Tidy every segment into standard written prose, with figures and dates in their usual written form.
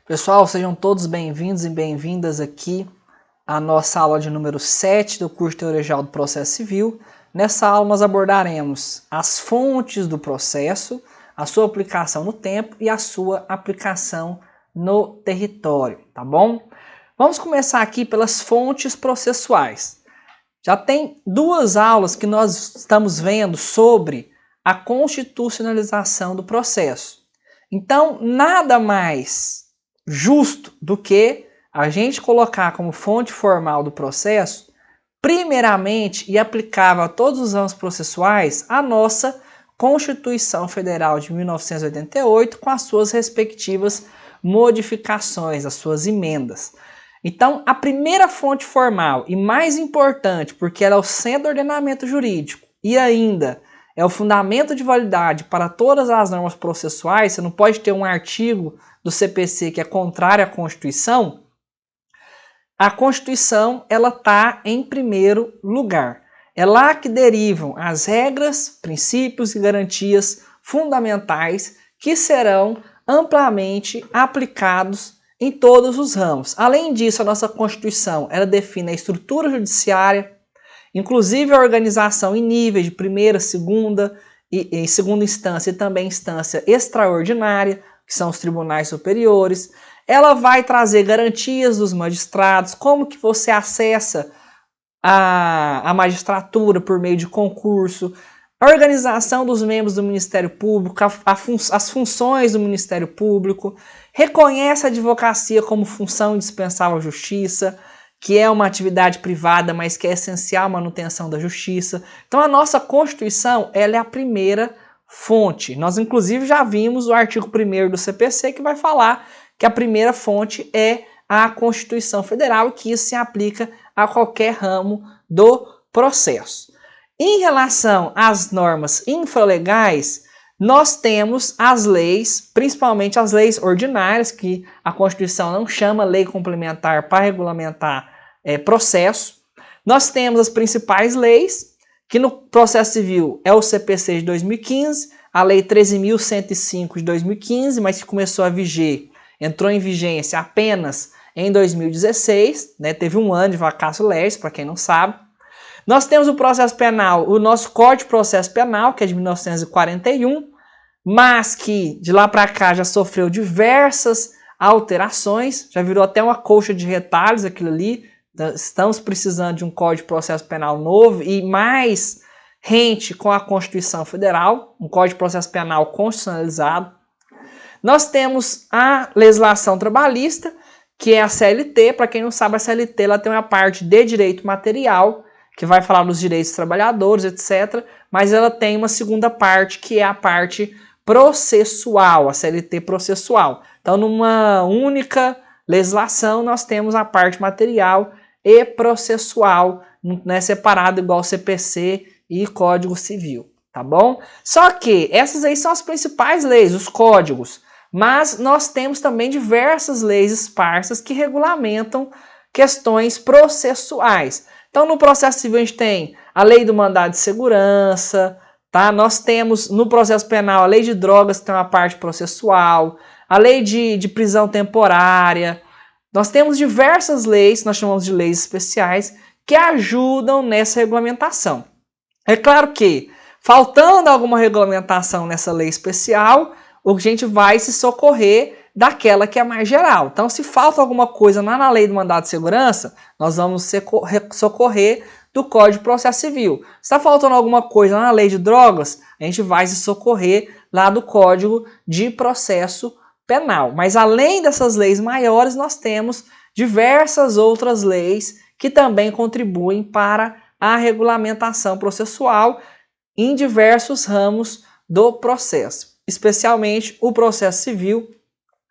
Pessoal, sejam todos bem-vindos e bem-vindas aqui à nossa aula de número 7 do curso Teoria Geral do Processo Civil. Nessa aula nós abordaremos as fontes do processo, a sua aplicação no tempo e a sua aplicação no território, tá bom? Vamos começar aqui pelas fontes processuais. Já tem duas aulas que nós estamos vendo sobre a constitucionalização do processo. Então, nada mais justo do que a gente colocar como fonte formal do processo, primeiramente e aplicável a todos os ramos processuais, a nossa Constituição Federal de 1988 com as suas respectivas modificações, as suas emendas. Então, a primeira fonte formal e mais importante, porque ela é o centro do ordenamento jurídico e ainda é o fundamento de validade para todas as normas processuais, você não pode ter um artigo do CPC que é contrário à Constituição. A Constituição ela está em primeiro lugar. É lá que derivam as regras, princípios e garantias fundamentais que serão amplamente aplicados em todos os ramos. Além disso, a nossa Constituição ela define a estrutura judiciária, inclusive a organização em níveis de primeira, segunda e em segunda instância e também instância extraordinária, que são os tribunais superiores. Ela vai trazer garantias dos magistrados, como que você acessa a magistratura por meio de concurso, a organização dos membros do Ministério Público, as funções do Ministério Público, reconhece a advocacia como função indispensável à justiça, que é uma atividade privada, mas que é essencial à manutenção da justiça. Então a nossa Constituição ela é a primeira fonte. Nós inclusive já vimos o artigo 1º do CPC que vai falar que a primeira fonte é a Constituição Federal e que isso se aplica a qualquer ramo do processo. Em relação às normas infralegais, nós temos as leis, principalmente as leis ordinárias, que a Constituição não chama lei complementar para regulamentar processo. Nós temos as principais leis, que no processo civil é o CPC de 2015, a Lei 13.105 de 2015, mas que começou a entrou em vigência apenas em 2016, né? Teve um ano de vacatio legis, para quem não sabe. Nós temos o processo penal, o nosso Código de Processo Penal, que é de 1941, mas que de lá para cá já sofreu diversas alterações, já virou até uma colcha de retalhos aquilo ali. Estamos precisando de um Código de Processo Penal novo e mais rente com a Constituição Federal, um Código de Processo Penal constitucionalizado. Nós temos a legislação trabalhista, que é a CLT. Para quem não sabe, a CLT ela tem uma parte de direito material, que vai falar dos direitos dos trabalhadores, etc. Mas ela tem uma segunda parte, que é a parte processual, a CLT processual. Então, numa única legislação, nós temos a parte material e processual, né, separado igual CPC e Código Civil, tá bom? Só que essas aí são as principais leis, os códigos, mas nós temos também diversas leis esparsas que regulamentam questões processuais. Então, no processo civil a gente tem a lei do mandado de segurança, tá? Nós temos no processo penal a lei de drogas, que tem uma parte processual, a lei de prisão temporária. Nós temos diversas leis, nós chamamos de leis especiais, que ajudam nessa regulamentação. É claro que, faltando alguma regulamentação nessa lei especial, a gente vai se socorrer daquela que é mais geral. Então, se falta alguma coisa na lei do mandado de segurança, nós vamos socorrer do Código de Processo Civil. Se está faltando alguma coisa na lei de drogas, a gente vai se socorrer lá do Código de Processo Penal. Mas além dessas leis maiores, nós temos diversas outras leis que também contribuem para a regulamentação processual em diversos ramos do processo, especialmente o processo civil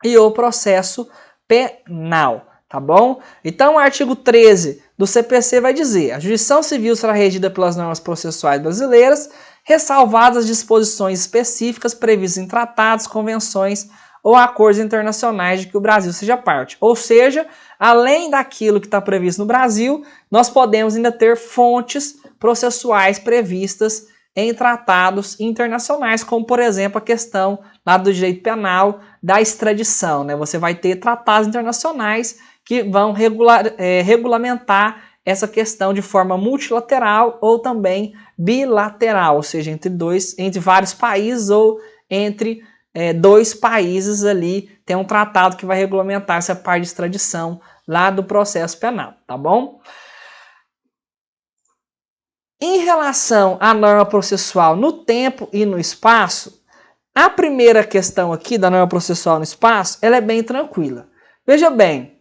e o processo penal, tá bom? Então o artigo 13 do CPC vai dizer: a jurisdição civil será regida pelas normas processuais brasileiras, ressalvadas as disposições específicas previstas em tratados, convenções ou acordos internacionais de que o Brasil seja parte. Ou seja, além daquilo que está previsto no Brasil, nós podemos ainda ter fontes processuais previstas em tratados internacionais, como por exemplo a questão lá do direito penal da extradição, né? Você vai ter tratados internacionais que vão regulamentar essa questão de forma multilateral ou também bilateral, ou seja, entre vários países ou entre dois países ali, tem um tratado que vai regulamentar essa parte de extradição lá do processo penal, tá bom? Em relação à norma processual no tempo e no espaço, a primeira questão aqui da norma processual no espaço, ela é bem tranquila. Veja bem,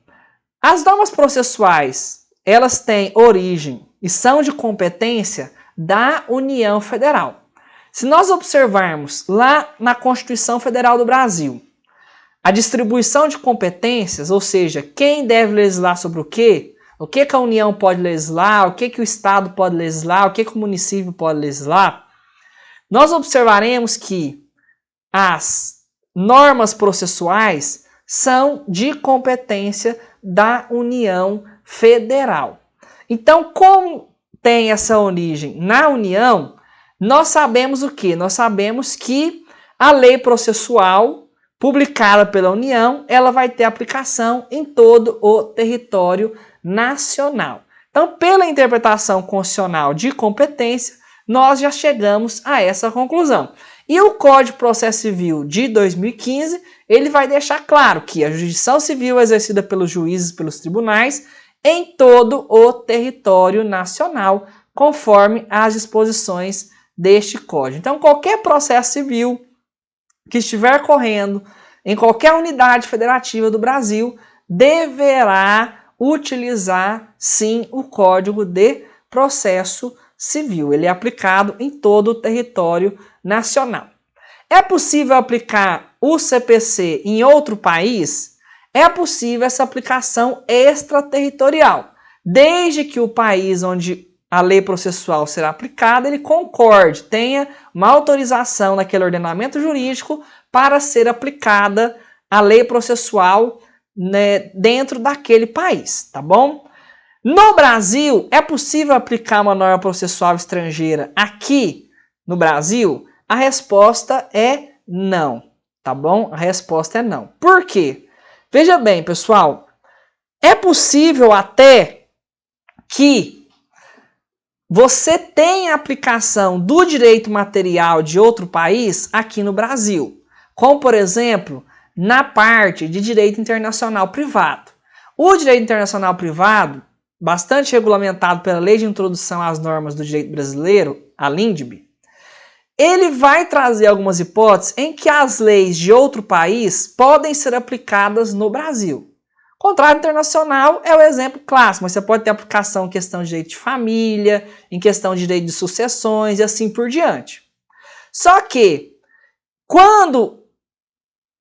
as normas processuais, elas têm origem e são de competência da União Federal. Se nós observarmos lá na Constituição Federal do Brasil, a distribuição de competências, ou seja, quem deve legislar sobre o que a União pode legislar, o que o Estado pode legislar, o que o município pode legislar, nós observaremos que as normas processuais são de competência da União Federal. Então, como tem essa origem na União, nós sabemos o quê? Nós sabemos que a lei processual publicada pela União, ela vai ter aplicação em todo o território nacional. Então, pela interpretação constitucional de competência, nós já chegamos a essa conclusão. E o Código de Processo Civil de 2015, ele vai deixar claro que a jurisdição civil é exercida pelos juízes, pelos tribunais, em todo o território nacional, conforme as disposições deste Código. Então, qualquer processo civil que estiver correndo em qualquer unidade federativa do Brasil deverá utilizar, sim, o Código de Processo Civil. Ele é aplicado em todo o território nacional. É possível aplicar o CPC em outro país? É possível essa aplicação extraterritorial, desde que o país onde a lei processual será aplicada, ele concorde, tenha uma autorização naquele ordenamento jurídico para ser aplicada a lei processual, né, dentro daquele país, tá bom? No Brasil, é possível aplicar uma norma processual estrangeira aqui no Brasil? A resposta é não, tá bom? A resposta é não. Por quê? Veja bem, pessoal, é possível até que você tenha aplicação do direito material de outro país aqui no Brasil, como, por exemplo, na parte de direito internacional privado. O direito internacional privado, bastante regulamentado pela Lei de Introdução às Normas do Direito Brasileiro, a LINDB, ele vai trazer algumas hipóteses em que as leis de outro país podem ser aplicadas no Brasil. Contrato internacional é o exemplo clássico, mas você pode ter aplicação em questão de direito de família, em questão de direito de sucessões e assim por diante. Só que, quando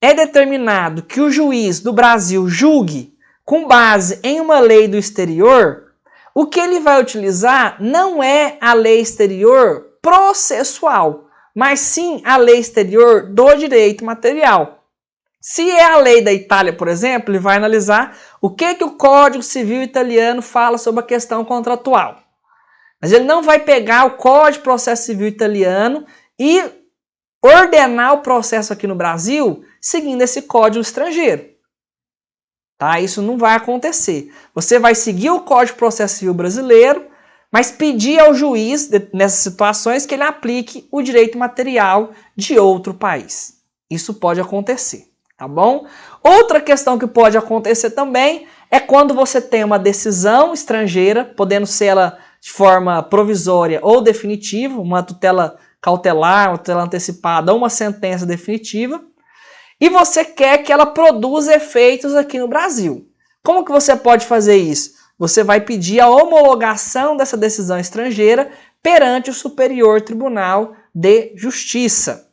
é determinado que o juiz do Brasil julgue com base em uma lei do exterior, o que ele vai utilizar não é a lei exterior processual, mas sim a lei exterior do direito material. Se é a lei da Itália, por exemplo, ele vai analisar o que o Código Civil italiano fala sobre a questão contratual. Mas ele não vai pegar o Código de Processo Civil italiano e ordenar o processo aqui no Brasil seguindo esse código estrangeiro. Tá? Isso não vai acontecer. Você vai seguir o Código de Processo Civil brasileiro, mas pedir ao juiz, nessas situações, que ele aplique o direito material de outro país. Isso pode acontecer. Tá bom? Outra questão que pode acontecer também é quando você tem uma decisão estrangeira, podendo ser ela de forma provisória ou definitiva, uma tutela cautelar, uma tutela antecipada ou uma sentença definitiva, e você quer que ela produza efeitos aqui no Brasil. Como que você pode fazer isso? Você vai pedir a homologação dessa decisão estrangeira perante o Superior Tribunal de Justiça.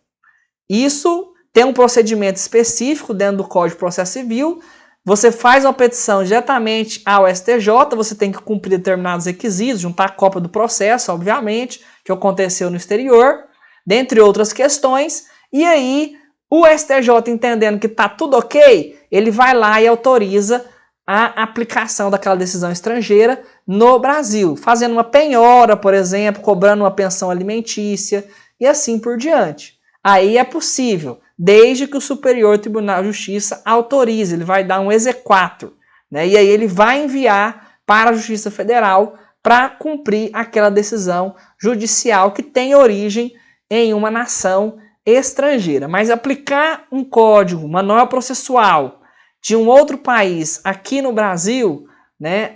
Isso tem um procedimento específico dentro do Código de Processo Civil, você faz uma petição diretamente ao STJ, você tem que cumprir determinados requisitos, juntar cópia do processo, obviamente, que aconteceu no exterior, dentre outras questões, e aí o STJ, entendendo que está tudo ok, ele vai lá e autoriza a aplicação daquela decisão estrangeira no Brasil, fazendo uma penhora, por exemplo, cobrando uma pensão alimentícia e assim por diante. aí é possível, desde que o Superior Tribunal de Justiça autorize, ele vai dar um exequatur, né? E aí ele vai enviar para a Justiça Federal para cumprir aquela decisão judicial que tem origem em uma nação estrangeira. Mas aplicar um código, uma norma processual de um outro país aqui no Brasil, né,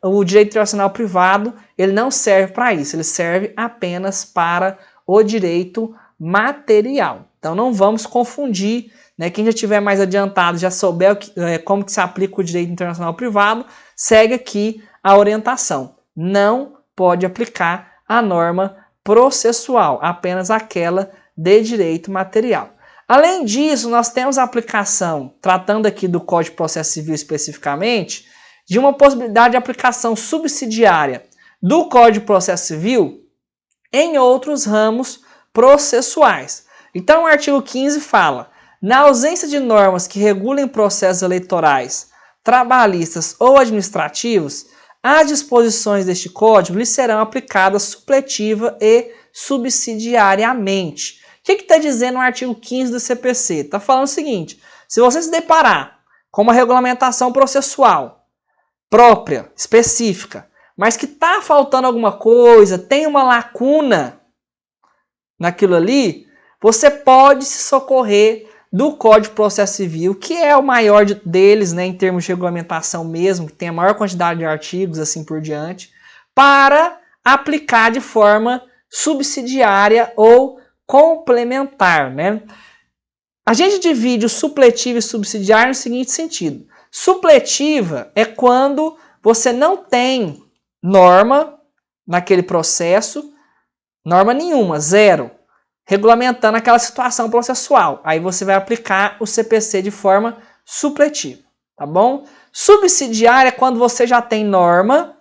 o direito internacional privado, ele não serve para isso, ele serve apenas para o direito material. Então não vamos confundir, né, quem já tiver mais adiantado, já souber como que se aplica o direito internacional privado, segue aqui a orientação. Não pode aplicar a norma processual, apenas aquela de direito material. Além disso, nós temos a aplicação, tratando aqui do Código de Processo Civil especificamente, de uma possibilidade de aplicação subsidiária do Código de Processo Civil em outros ramos processuais. Então, o artigo 15 fala: na ausência de normas que regulem processos eleitorais, trabalhistas ou administrativos, as disposições deste Código lhe serão aplicadas supletiva e subsidiariamente. O que está dizendo o artigo 15 do CPC? Está falando o seguinte: se você se deparar com uma regulamentação processual própria, específica, mas que está faltando alguma coisa, tem uma lacuna naquilo ali, você pode se socorrer do Código de Processo Civil, que é o maior deles, né, em termos de regulamentação mesmo, que tem a maior quantidade de artigos, assim por diante, para aplicar de forma subsidiária ou complementar, né? A gente divide o supletivo e subsidiário no seguinte sentido: supletiva é quando você não tem norma naquele processo, norma nenhuma, zero, regulamentando aquela situação processual. Aí você vai aplicar o CPC de forma supletiva, tá bom? Subsidiária é quando você já tem norma,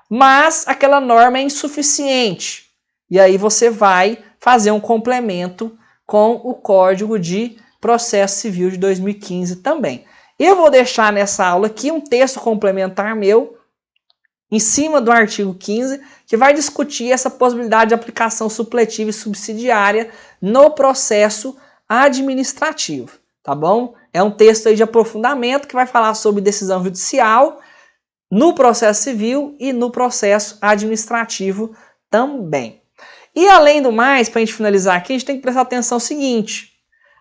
mas aquela norma é insuficiente. E aí você vai fazer um complemento com o Código de Processo Civil de 2015 também. Eu vou deixar nessa aula aqui um texto complementar meu, em cima do artigo 15, que vai discutir essa possibilidade de aplicação supletiva e subsidiária no processo administrativo, tá bom? É um texto aí de aprofundamento que vai falar sobre decisão judicial no processo civil e no processo administrativo também. E além do mais, para a gente finalizar aqui, a gente tem que prestar atenção no seguinte: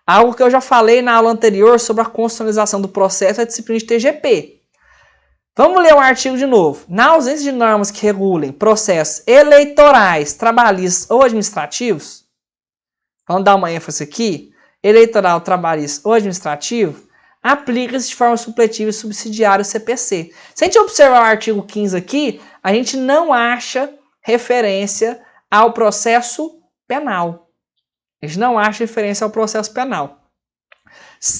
algo que eu já falei na aula anterior sobre a constitucionalização do processo, a disciplina de TGP. Vamos ler o artigo de novo. Na ausência de normas que regulem processos eleitorais, trabalhistas ou administrativos, vamos dar uma ênfase aqui: eleitoral, trabalhista ou administrativo, aplica-se de forma supletiva e subsidiária o CPC. Se a gente observar o artigo 15 aqui, a gente não acha referência ao processo penal. A gente não acha referência ao processo penal.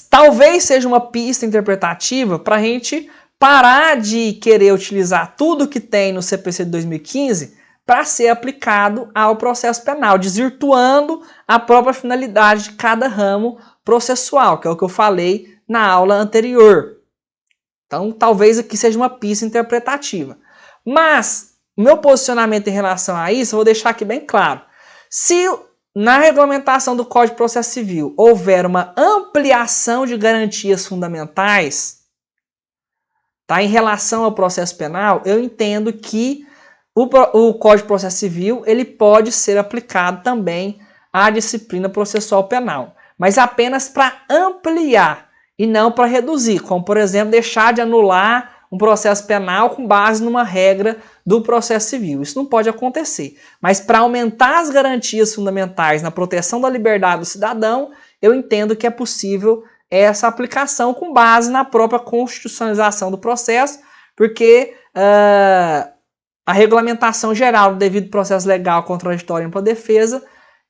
Talvez seja uma pista interpretativa para a gente parar de querer utilizar tudo que tem no CPC de 2015 para ser aplicado ao processo penal, desvirtuando a própria finalidade de cada ramo processual, que é o que eu falei na aula anterior. Então, talvez aqui seja uma pista interpretativa. Mas o meu posicionamento em relação a isso, eu vou deixar aqui bem claro. Se na regulamentação do Código de Processo Civil houver uma ampliação de garantias fundamentais, tá, em relação ao processo penal, eu entendo que o Código de Processo Civil ele pode ser aplicado também à disciplina processual penal, mas apenas para ampliar e não para reduzir, como por exemplo deixar de anular um processo penal com base numa regra do processo civil. Isso não pode acontecer. Mas para aumentar as garantias fundamentais na proteção da liberdade do cidadão, eu entendo que é possível essa aplicação com base na própria constitucionalização do processo, porque a regulamentação geral do devido processo legal contraditório e ampla defesa,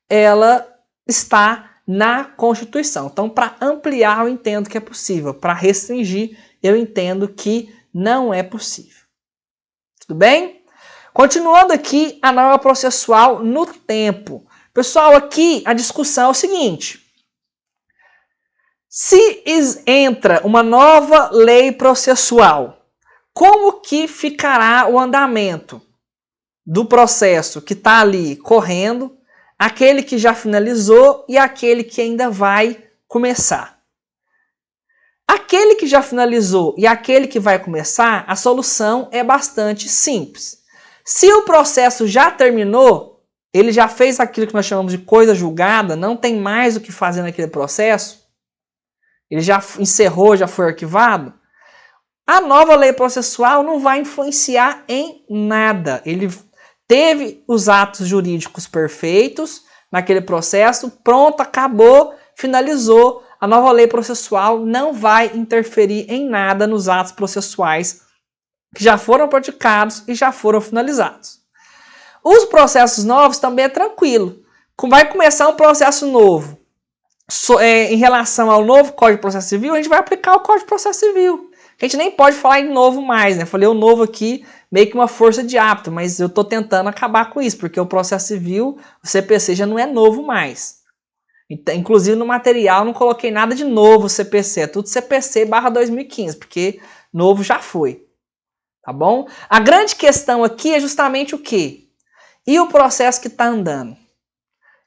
ela está na Constituição. Então, para ampliar, eu entendo que é possível. Para restringir, eu entendo que não é possível. Tudo bem? Continuando aqui a norma processual no tempo. Pessoal, aqui a discussão é o seguinte: se entra uma nova lei processual, como que ficará o andamento do processo que está ali correndo aquele que já finalizou e aquele que ainda vai começar. Aquele que já finalizou e aquele que vai começar, a solução é bastante simples. Se o processo já terminou, ele já fez aquilo que nós chamamos de coisa julgada, não tem mais o que fazer naquele processo, ele já encerrou, já foi arquivado, a nova lei processual não vai influenciar em nada. Ele teve os atos jurídicos perfeitos naquele processo, pronto, acabou, finalizou. A nova lei processual não vai interferir em nada nos atos processuais que já foram praticados e já foram finalizados. Os processos novos também é tranquilo. Vai começar um processo novo. Em relação ao novo Código de Processo Civil, a gente vai aplicar o Código de Processo Civil. A gente nem pode falar em novo mais, né? Falei o novo aqui, meio que uma força de hábito, mas eu estou tentando acabar com isso, porque o processo civil, o CPC já não é novo mais. Inclusive no material não coloquei nada de novo CPC, é tudo CPC/2015, porque novo já foi. Tá bom? A grande questão aqui é justamente o quê? E o processo que está andando?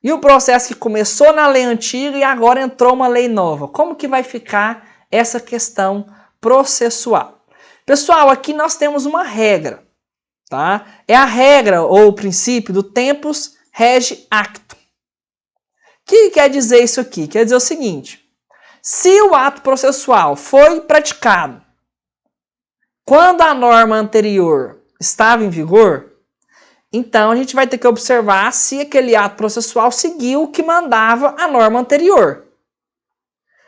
E o processo que começou na lei antiga e agora entrou uma lei nova? Como que vai ficar essa questão processual? Pessoal, aqui nós temos uma regra, tá? É a regra ou o princípio do tempus rege actum. O que quer dizer isso aqui? Quer dizer o seguinte: se o ato processual foi praticado quando a norma anterior estava em vigor, então a gente vai ter que observar se aquele ato processual seguiu o que mandava a norma anterior.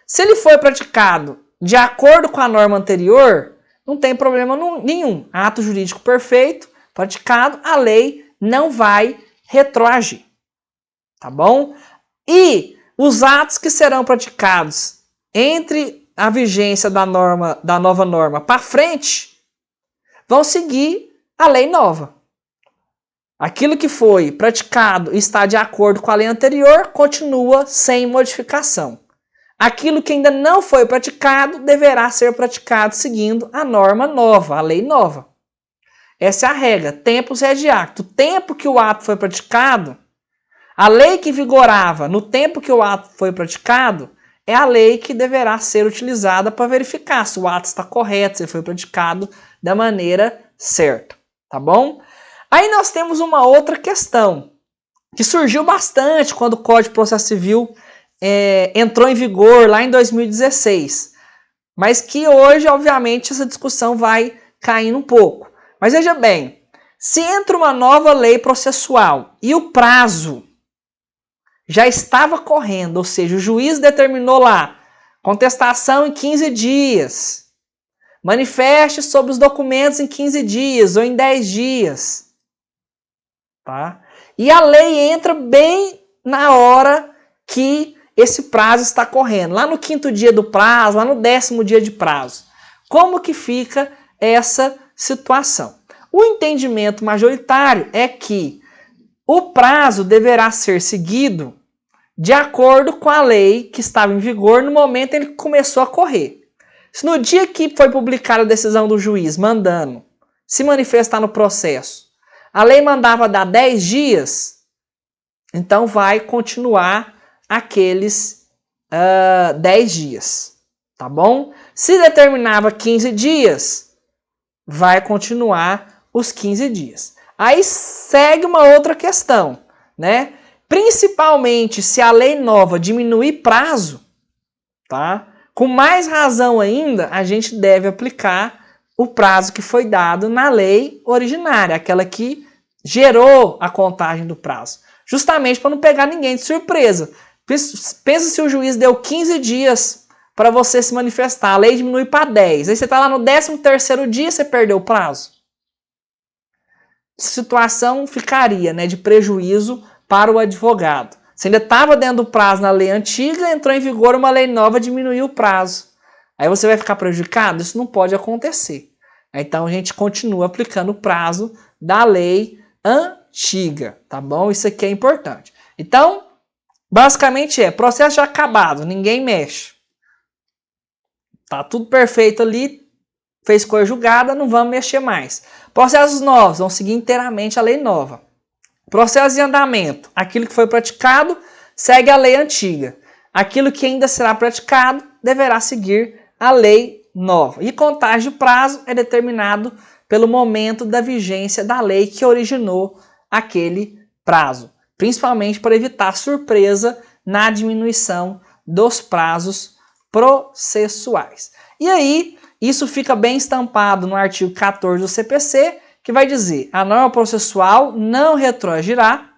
Se ele foi praticado de acordo com a norma anterior, não tem problema nenhum. Ato jurídico perfeito, praticado, a lei não vai retroagir. Tá bom? E os atos que serão praticados entre a vigência da nova norma para frente vão seguir a lei nova. Aquilo que foi praticado e está de acordo com a lei anterior continua sem modificação. Aquilo que ainda não foi praticado deverá ser praticado seguindo a norma nova, a lei nova. Essa é a regra, tempus rege actum. O tempo que o ato foi praticado, a lei que vigorava no tempo que o ato foi praticado, é a lei que deverá ser utilizada para verificar se o ato está correto, se foi praticado da maneira certa. Tá bom? Aí nós temos uma outra questão, que surgiu bastante quando o Código de Processo Civil entrou em vigor lá em 2016. Mas que hoje, obviamente, essa discussão vai caindo um pouco. Mas veja bem, se entra uma nova lei processual e o prazo já estava correndo, ou seja, o juiz determinou lá, contestação em 15 dias, manifeste sobre os documentos em 15 dias ou em 10 dias, tá? E a lei entra bem na hora que esse prazo está correndo, lá no 5º dia do prazo, lá no 10º dia de prazo. Como que fica essa situação? O entendimento majoritário é que o prazo deverá ser seguido de acordo com a lei que estava em vigor no momento em que ele começou a correr. Se no dia que foi publicada a decisão do juiz mandando se manifestar no processo, a lei mandava dar 10 dias, então vai continuar aqueles 10 dias, tá bom? Se determinava 15 dias, vai continuar os 15 dias. Aí segue uma outra questão, né? Principalmente se a lei nova diminuir prazo, tá? Com mais razão ainda, a gente deve aplicar o prazo que foi dado na lei originária, aquela que gerou a contagem do prazo. Justamente para não pegar ninguém de surpresa. Pensa se o juiz deu 15 dias para você se manifestar, a lei diminui para 10. Aí você está lá no 13º dia, você perdeu o prazo. Situação ficaria, né, de prejuízo para o advogado. Você ainda estava dentro do prazo na lei antiga, entrou em vigor uma lei nova, diminuiu o prazo. Aí você vai ficar prejudicado? Isso não pode acontecer. Então a gente continua aplicando o prazo da lei antiga, tá bom? Isso aqui é importante. Então, basicamente processo já acabado, ninguém mexe. Tá tudo perfeito ali, fez coisa julgada, não vamos mexer mais. Processos novos, vão seguir inteiramente a lei nova. Processo em andamento. Aquilo que foi praticado segue a lei antiga. Aquilo que ainda será praticado deverá seguir a lei nova. E contagem de prazo é determinado pelo momento da vigência da lei que originou aquele prazo, principalmente para evitar surpresa na diminuição dos prazos processuais. E aí, isso fica bem estampado no artigo 14 do CPC, que vai dizer: a norma processual não retroagirá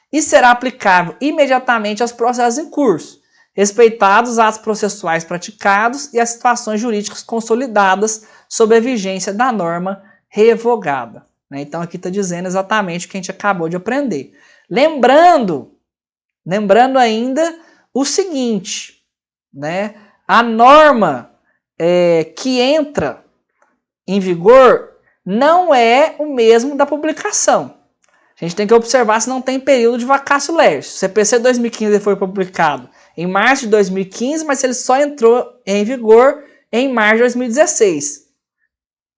e será aplicável imediatamente aos processos em curso, respeitados os atos processuais praticados e as situações jurídicas consolidadas sob a vigência da norma revogada. Então aqui está dizendo exatamente o que a gente acabou de aprender. Lembrando ainda o seguinte, né? A norma que entra em vigor não é o mesmo da publicação. A gente tem que observar se não tem período de vacatio legis. O CPC 2015 foi publicado em março de 2015, mas ele só entrou em vigor em março de 2016.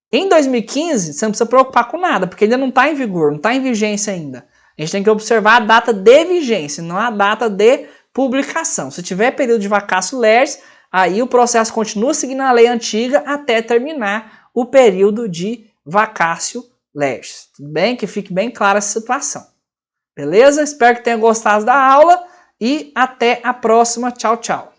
Em 2015, você não precisa preocupar com nada, porque ainda não está em vigor, não está em vigência ainda. A gente tem que observar a data de vigência, não a data de publicação. Se tiver período de vacatio legis, aí o processo continua seguindo a lei antiga até terminar o período de vacatio legis. Tudo bem? Que fique bem clara essa situação. Beleza? Espero que tenha gostado da aula e até a próxima. Tchau, tchau.